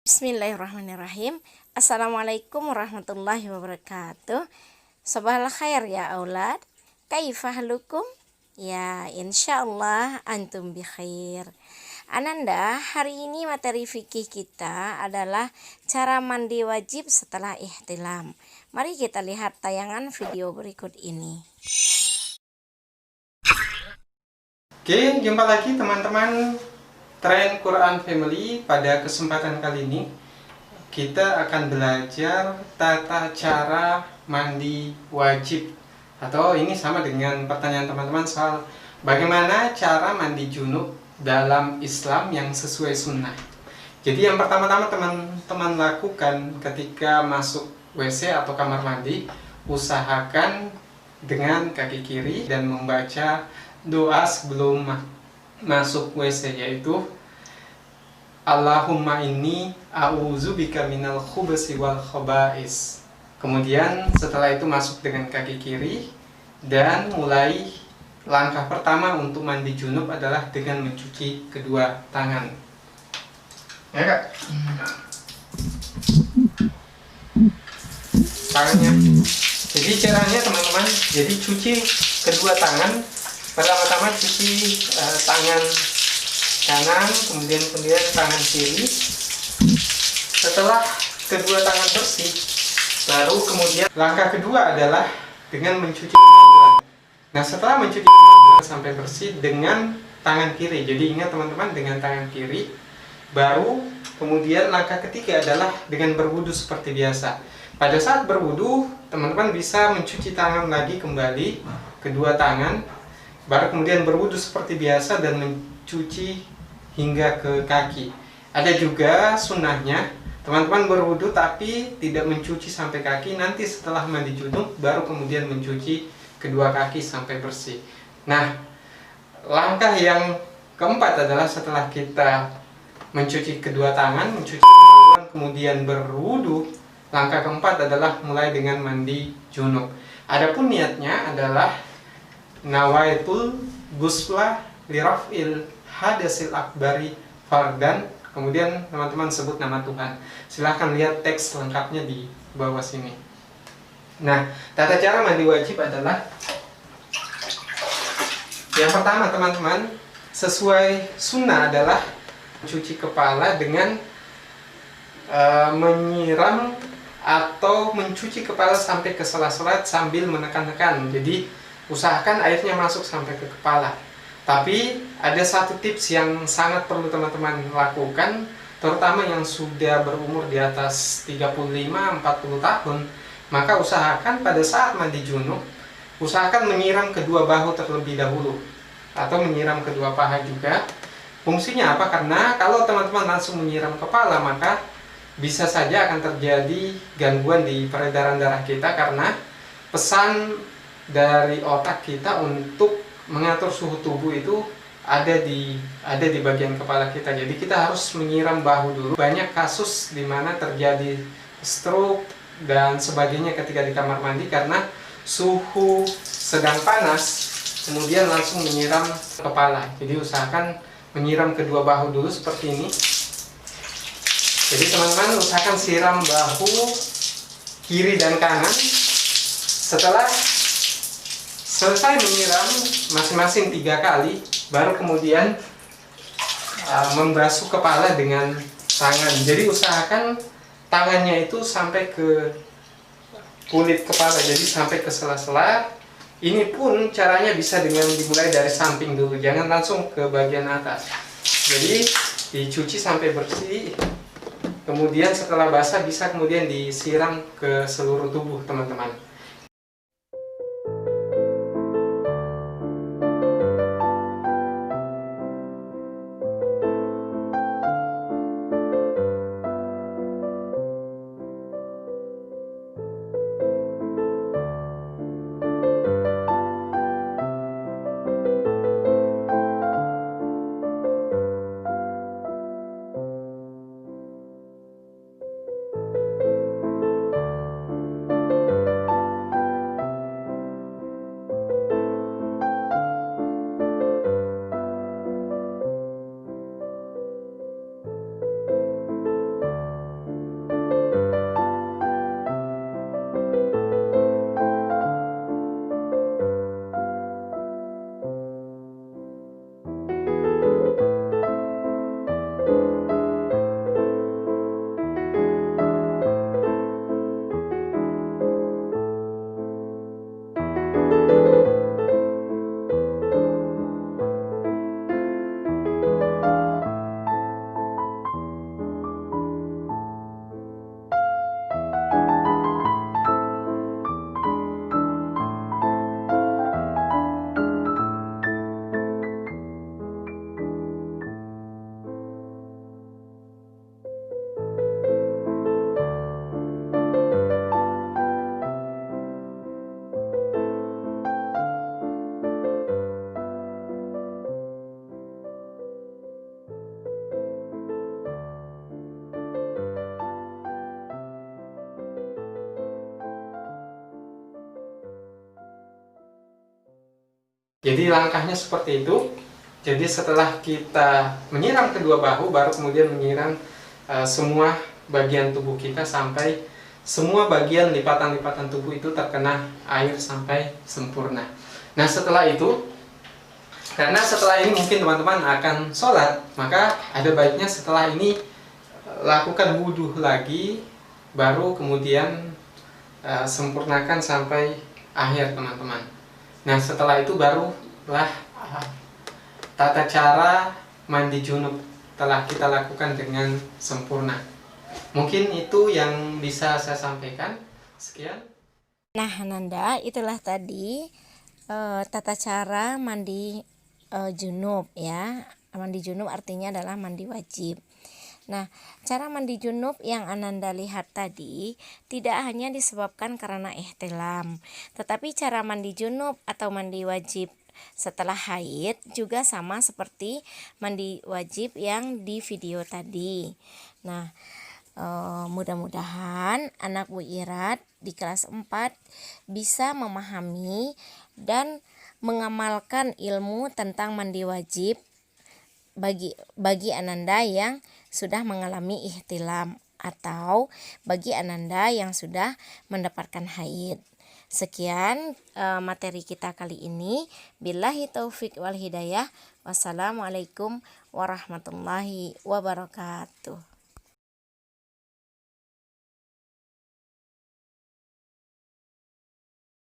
Bismillahirrahmanirrahim. Assalamualaikum warahmatullahi wabarakatuh. Sabahal khair ya aulad. Kaifa halukum? Ya, insyaallah antum bi khair. Ananda, hari ini materi fikih kita adalah cara mandi wajib setelah ihtilam. Mari kita lihat tayangan video berikut ini. Oke, jumpa lagi teman-teman Tren Quran Family. Pada kesempatan kali ini kita akan belajar tata cara mandi wajib, atau ini sama dengan pertanyaan teman-teman soal bagaimana cara mandi junub dalam Islam yang sesuai sunnah. Jadi yang pertama-tama teman-teman lakukan ketika masuk WC atau kamar mandi, usahakan dengan kaki kiri dan membaca doa sebelum masuk WC, yaitu Allahumma inni a'udzubika minal khubusi wal khaba'is. Kemudian setelah itu masuk dengan kaki kiri dan mulai langkah pertama untuk mandi junub adalah dengan mencuci kedua tangan. Ya Kak? Tangannya. Jadi caranya teman-teman, jadi cuci kedua tangan. Pertama-tama cuci tangan kanan, kemudian tangan kiri. Setelah kedua tangan bersih, baru kemudian langkah kedua adalah dengan mencuci kemaluan. Nah, setelah mencuci kemaluan sampai bersih dengan tangan kiri. Jadi ingat teman-teman, dengan tangan kiri. Baru kemudian langkah ketiga adalah dengan berwudu seperti biasa. Pada saat berwudu, teman-teman bisa mencuci tangan lagi kembali, kedua tangan. Baru kemudian berwudu seperti biasa dan mencuci hingga ke kaki. Ada juga sunnahnya, teman-teman berwudu tapi tidak mencuci sampai kaki. Nanti setelah mandi junub baru kemudian mencuci kedua kaki sampai bersih. Nah, langkah yang keempat adalah setelah kita mencuci kedua tangan, mencuci kemaluan, kemudian berwudu. Langkah keempat adalah mulai dengan mandi junub. Adapun niatnya adalah nawaitul gusla lirafil hadasil akbari fardan. Kemudian teman-teman sebut nama Tuhan. Silahkan lihat teks lengkapnya di bawah sini. Nah, tata cara mandi wajib adalah yang pertama teman-teman, sesuai sunnah adalah mencuci kepala dengan menyiram atau mencuci kepala sampai ke sela-sela sambil menekan-nekan. Jadi usahakan airnya masuk sampai ke kepala. Tapi ada satu tips yang sangat perlu teman-teman lakukan, terutama yang sudah berumur di atas 35-40 tahun. Maka usahakan pada saat mandi junub, usahakan menyiram kedua bahu terlebih dahulu, atau menyiram kedua paha juga. Fungsinya apa? Karena kalau teman-teman langsung menyiram kepala, maka bisa saja akan terjadi gangguan di peredaran darah kita, karena pesan dari otak kita untuk mengatur suhu tubuh itu ada di bagian kepala kita. Jadi kita harus menyiram bahu dulu. Banyak kasus di mana terjadi stroke dan sebagainya ketika di kamar mandi karena suhu sedang panas, kemudian langsung menyiram kepala. Jadi usahakan menyiram kedua bahu dulu seperti ini. Jadi teman-teman usahakan siram bahu kiri dan kanan. Setelah selesai menyiram masing-masing 3 kali, baru kemudian membasuh kepala dengan tangan. Jadi usahakan tangannya itu sampai ke kulit kepala, jadi sampai ke sela-sela. Ini pun caranya bisa dengan dimulai dari samping dulu, jangan langsung ke bagian atas. Jadi dicuci sampai bersih, kemudian setelah basah bisa kemudian disiram ke seluruh tubuh teman-teman. Jadi langkahnya seperti itu. Jadi setelah kita menyiram kedua bahu, baru kemudian menyiram semua bagian tubuh kita sampai semua bagian lipatan-lipatan tubuh itu terkena air sampai sempurna. Nah setelah itu, karena setelah ini mungkin teman-teman akan sholat, maka ada baiknya setelah ini lakukan wudhu lagi, baru kemudian sempurnakan sampai akhir teman-teman. Nah setelah itu barulah tata cara mandi junub telah kita lakukan dengan sempurna. Mungkin itu yang bisa saya sampaikan. Sekian. Nah Ananda, itulah tadi tata cara mandi junub ya. Mandi junub artinya adalah mandi wajib. Nah, cara mandi junub yang Ananda lihat tadi tidak hanya disebabkan karena ihtilam, tetapi cara mandi junub atau mandi wajib setelah haid juga sama seperti mandi wajib yang di video tadi. Nah, mudah-mudahan anak Bu Irat di kelas 4 bisa memahami dan mengamalkan ilmu tentang mandi wajib bagi Ananda yang sudah mengalami ihtilam atau bagi Ananda yang sudah mendapatkan haid. Sekian materi kita kali ini. Billahi taufik wal hidayah. Wassalamualaikum warahmatullahi wabarakatuh.